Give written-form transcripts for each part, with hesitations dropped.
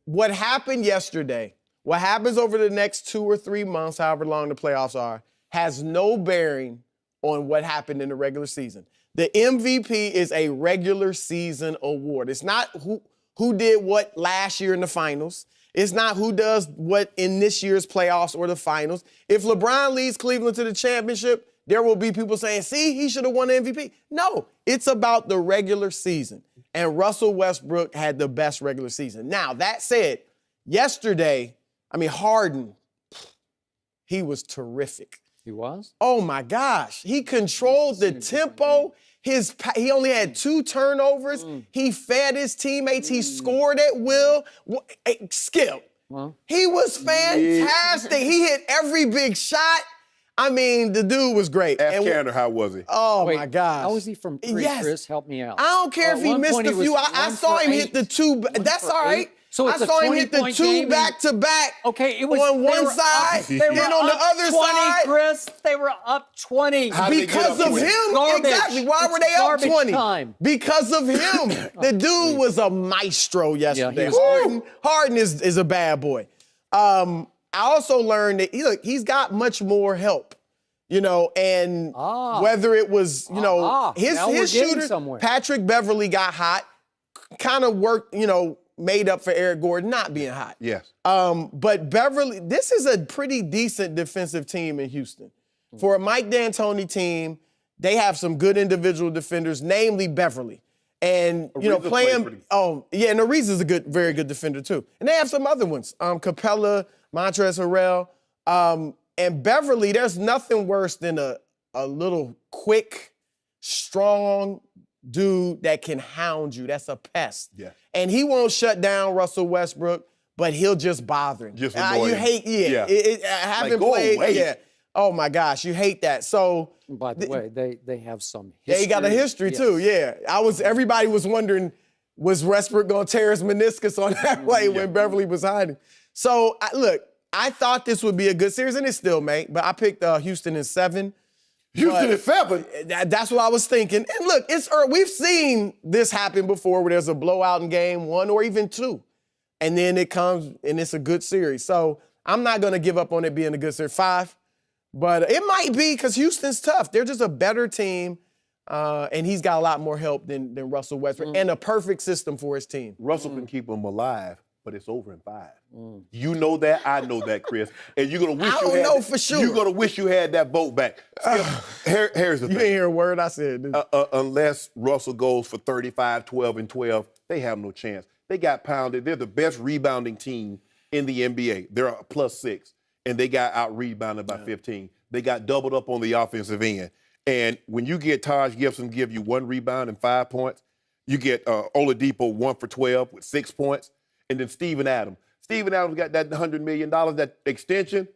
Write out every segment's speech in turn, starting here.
what happened yesterday, what happens over the next 2 or 3 months, however long the playoffs are, has no bearing on what happened in the regular season. The MVP is a regular season award. It's not who did what last year in the finals. It's not who does what in this year's playoffs or the finals. If LeBron leads Cleveland to the championship, there will be people saying, see, he should have won the MVP. No, it's about the regular season. And Russell Westbrook had the best regular season. Now, that said, yesterday, Harden, he was terrific. He was? Oh, my gosh. He controlled the tempo. He only had 2 turnovers. He fed his teammates. He scored at will. Skip. Well, He was fantastic. He hit every big shot. The dude was great. Ask Canner, how was he? Oh, wait, my gosh. How was he from 3, Yes. Chris? Help me out. I don't care if he missed a few. I saw him hit the 2. That's all right. So it's I saw him hit the 20-point 2 game. back-to-back Okay, it was on one they were side, up, they then were on the up other 20, side. Chris, they were up 20. How did they get Because up of 20? him. Garbage. Exactly. Why were It's they up garbage 20? time. Because of him. The dude was a maestro yesterday. he was Harden is a bad boy. I also learned that he's got much more help. And whether it was, now we're his getting shooter, somewhere. Patrick Beverly got hot, kind of worked, made up for Eric Gordon not being hot. Yes. But Beverly, this is a pretty decent defensive team in Houston. For a Mike D'Antoni team, they have some good individual defenders, namely Beverly. And, Ariza played pretty- and Ariza's a very good defender too. And they have some other ones, Capella, Montrezl Harrell. And Beverly, there's nothing worse than a little quick, strong dude that can hound you. That's a pest. Yeah. And he won't shut down Russell Westbrook, but he'll just bother him. Just annoy you him. hate, having go played, away. Oh my gosh, you hate that. So By the way, they have some history. they got a history too. Yeah, everybody was wondering, was Westbrook gonna tear his meniscus on that play when Beverly was hiding? So look, I thought this would be a good series, and it still may. But I picked Houston in 7. Houston is 7. That's what I was thinking. And look, it's early. We've seen this happen before where there's a blowout in game 1 or even 2. And then it comes and it's a good series. So I'm not going to give up on it being a good series. 5. But it might be because Houston's tough. They're just a better team. And he's got a lot more help than Russell Westbrook and a perfect system for his team. Russell can keep them alive, but it's over in 5. You know that, I know that, Chris. And you're gonna wish I don't know for sure. You're gonna wish you had that vote back. Here's the You thing. didn't hear a word I said, did you? Unless Russell goes for 35, 12, and 12, they have no chance. They got pounded. They're the best rebounding team in the NBA. They're a +6, and they got out-rebounded by 15. They got doubled up on the offensive end. And when you get Taj Gibson give you 1 rebound and 5 points, you get Oladipo 1 for 12 with 6 points, and then Steven Adams. Steven Adams got that $100 million, that extension,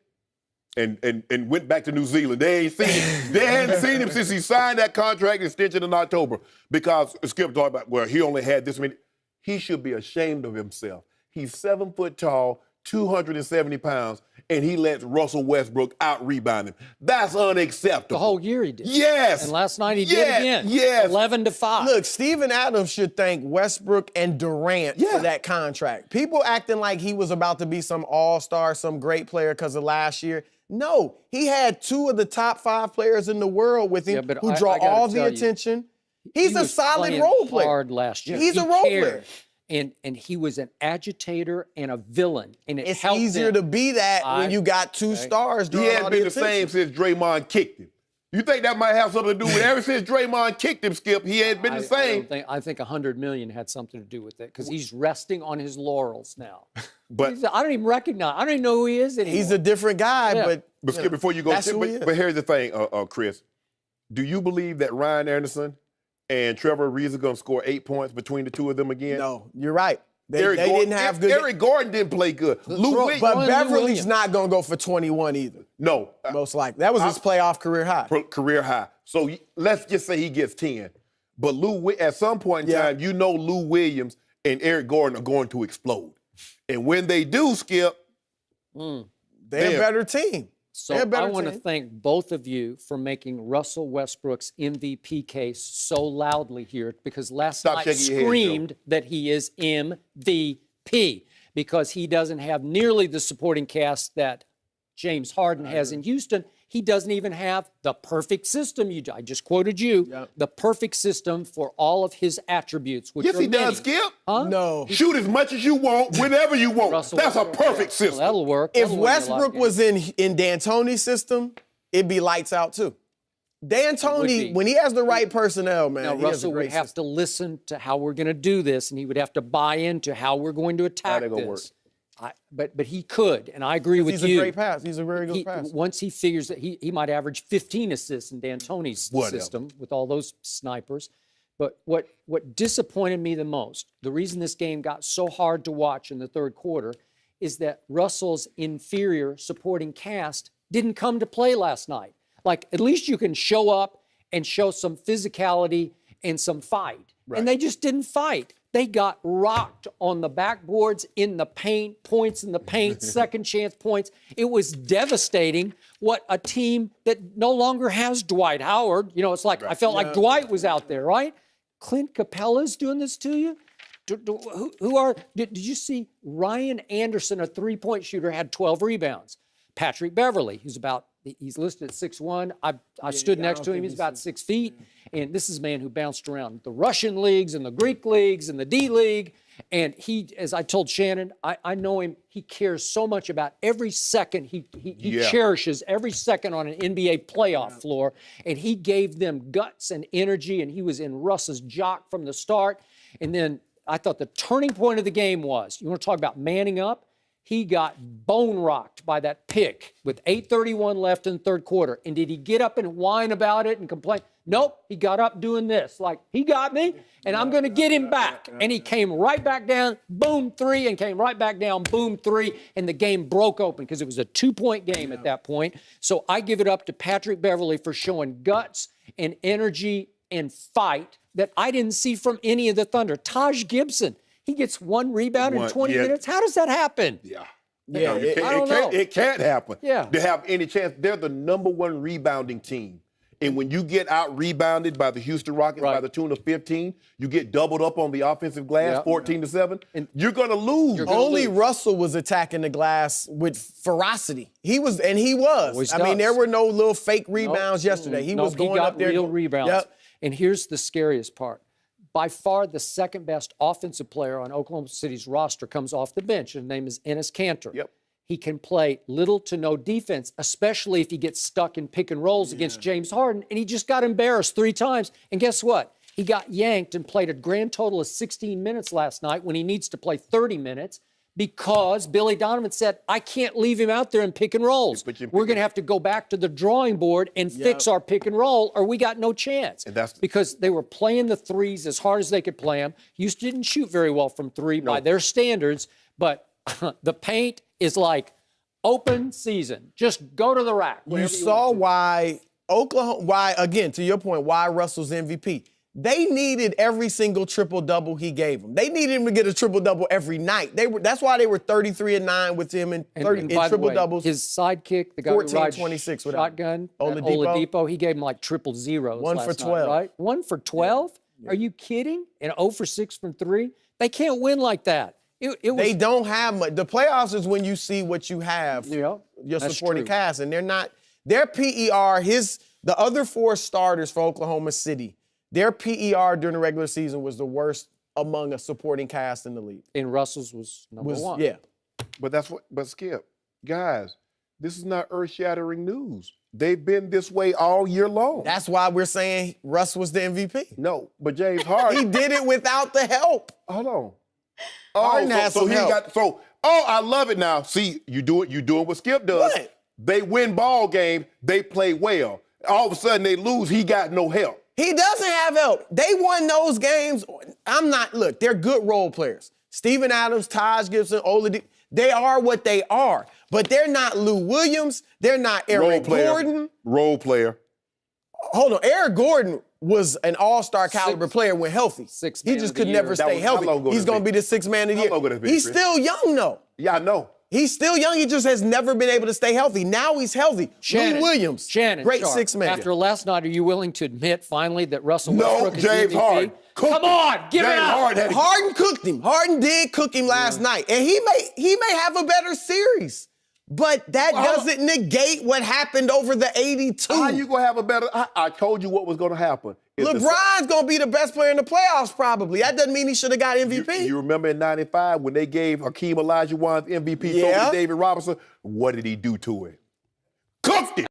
and went back to New Zealand. They ain't seen him. They hadn't seen him since he signed that contract extension in October because Skip talked about, well, he only had this many. He should be ashamed of himself. He's 7 foot tall, 270 pounds, and he lets Russell Westbrook out-rebound him. That's unacceptable. The whole year he did. Yes. And last night he did again. Yes. 11-5. Look, Steven Adams should thank Westbrook and Durant for that contract. People acting like he was about to be some all-star, some great player because of last year. No, he had 2 of the top 5 players in the world with him who draw I gotta all the tell you, attention. He's a was solid playing role player. hard last year. He's He a role cared. player. And he was an agitator and a villain. And It's helped easier them. to be that when you got 2 stars He drawing all hadn't the been the attention. same since Draymond kicked him. You think that might have something to do with ever since Draymond kicked him, Skip, he ain't been the same. I think $100 million had something to do with it because he's resting on his laurels now. But I don't even recognize. I don't even know who he is anymore. He's a different guy, Yeah. but Skip, before you go, that's who he is. but here's the thing, Chris. Do you believe that Ryan Anderson and Trevor Ariza are going to score 8 points between the 2 of them again? no, you're right. They Eric Gordon, didn't have good. Eric Gordon didn't play good. Lou Williams, But Lou Beverly's Williams. not going to go for 21 either, no, most likely. That was his playoff career high. career high. So let's just say he gets 10. But at some point in time, you know Lou Williams and Eric Gordon are going to explode. And when they do, Skip, They're a better team. So They're a better I want to team. thank both of you for making Russell Westbrook's MVP case so loudly here because last Stop night shaking your head, Joe. screamed that he is MVP. because he doesn't have nearly the supporting cast that James Harden has in Houston. He doesn't even have the perfect system. I just quoted you, the perfect system for all of his attributes. Which Yes, are he many. does, Skip. Huh? No. Shoot as much as you want, whenever you want. Russell That's a Westbrook, perfect system. Well, that'll work. If That'll win you a lot of Westbrook games. was in D'Antoni's system, it'd be lights out too. Would D'Antoni, be. when he has the right personnel, man, Now, he has a Russell would great have system. to listen to how we're going to do this, and he would have to buy into how we're going to attack they gonna this. But he could, and I agree with He's you. a great pass. He's a very good pass. Once he figures that he might average 15 assists in D'Antoni's Whatever. system with all those snipers. But what disappointed me the most, the reason this game got so hard to watch in the third quarter, is that Russell's inferior supporting cast didn't come to play last night. Like, at least you can show up and show some physicality and some fight. Right. And they just didn't fight. They got rocked on the backboards, in the paint, points in the paint, second chance points. It was devastating what a team that no longer has Dwight Howard. You know, it's like, I felt like Dwight was out there, right? Clint Capella's doing this to you? Did you see Ryan Anderson, a three-point shooter, had 12 rebounds. Patrick Beverly, he's listed at 6'1". I stood next to him. He's about 6 feet. And this is a man who bounced around the Russian leagues and the Greek leagues and the D League. And he, as I told Shannon, I know him. He cares so much about every second. He cherishes every second on an NBA playoff floor. And he gave them guts and energy. And he was in Russ's jock from the start. And then I thought the turning point of the game was, you want to talk about manning up? He got bone rocked by that pick with 8:31 left in the third quarter. And did he get up and whine about it and complain? Nope. He got up doing this, like, he got me, and I'm going to get him back. And he came right back down, boom, three, and came right back down, boom, three, and the game broke open because it was a 2-point game at that point. So I give it up to Patrick Beverly for showing guts and energy and fight that I didn't see from any of the Thunder. Taj Gibson, he gets one rebound in 20 minutes. How does that happen? Yeah. Yeah, It can't happen. Yeah. To have any chance. They're the #1 rebounding team. And when you get out-rebounded by the Houston Rockets by the tune of 15, you get doubled up on the offensive glass, 14-7, and you're going to lose. Only Russell was attacking the glass with ferocity. He was. Always I mean, does. there were no little fake rebounds yesterday. He was going got up there. real rebounds. Yep. And here's the scariest part. By far, the second best offensive player on Oklahoma City's roster comes off the bench. His name is Enes Kanter. Yep. He can play little to no defense, especially if he gets stuck in pick and rolls against James Harden. And he just got embarrassed 3 times. And guess what? He got yanked and played a grand total of 16 minutes last night when he needs to play 30 minutes because Billy Donovan said, I can't leave him out there in pick and rolls. We're going to have to go back to the drawing board and fix our pick and roll, or we got no chance. And that's because they were playing the threes as hard as they could play them. Houston didn't shoot very well from 3 by their standards, but the paint is like open season. Just go to the rack. You saw why again, to your point, why Russell's MVP. They needed every single triple-double he gave them. They needed him to get a triple-double every night. That's why they were 33-9 with him in triple-doubles. His sidekick, the guy who rides 26 with shotgun, Oladipo. Oladipo, he gave him like triple zeros 1 last for 12. night, right? 1 for 12? Are you kidding? And 0 for 6 from 3? They can't win like that. They don't have much. The playoffs is when you see what you have, your supporting cast, and they're not. Their PER, the other 4 starters for Oklahoma City, their PER during the regular season was the worst among a supporting cast in the league. And Russell's was number 1. Yeah. But Skip, guys, this is not earth-shattering news. They've been this way all year long. That's why we're saying Russ was the MVP. No, but James Harden. He did it without the help. Hold on. Harden has some help. I love it now. See, you're doing what Skip does. What? They win ball game, they play well. All of a sudden they lose, he got no help. He doesn't have help. They won those games. Look, they're good role players. Steven Adams, Taj Gibson, Oladipo, they are what they are. But they're not Lou Williams. They're not Eric Gordon. Role player. Hold on. Eric Gordon was an all-star caliber player when healthy. He just could never stay healthy. He's going to be the 6th man of the year. He's still young, though. Yeah, I know. He's still young. He just has never been able to stay healthy. Now he's healthy. Shannon, Lou Williams, great Sharp, six man. After last night, are you willing to admit finally that Russell No, Westbrook is James the MVP? Harden. Come on, give it James up. Harden had to Harden cooked him. Harden did cook him last night, and he may have a better series. But that doesn't negate what happened over the 82. How you gonna have a better? I told you what was gonna happen. LeBron's gonna be the best player in the playoffs, probably. That doesn't mean he should have got MVP. You remember in '95 when they gave Hakeem Olajuwon's MVP Yeah. trophy to David Robinson? What did he do to it? Cooked it.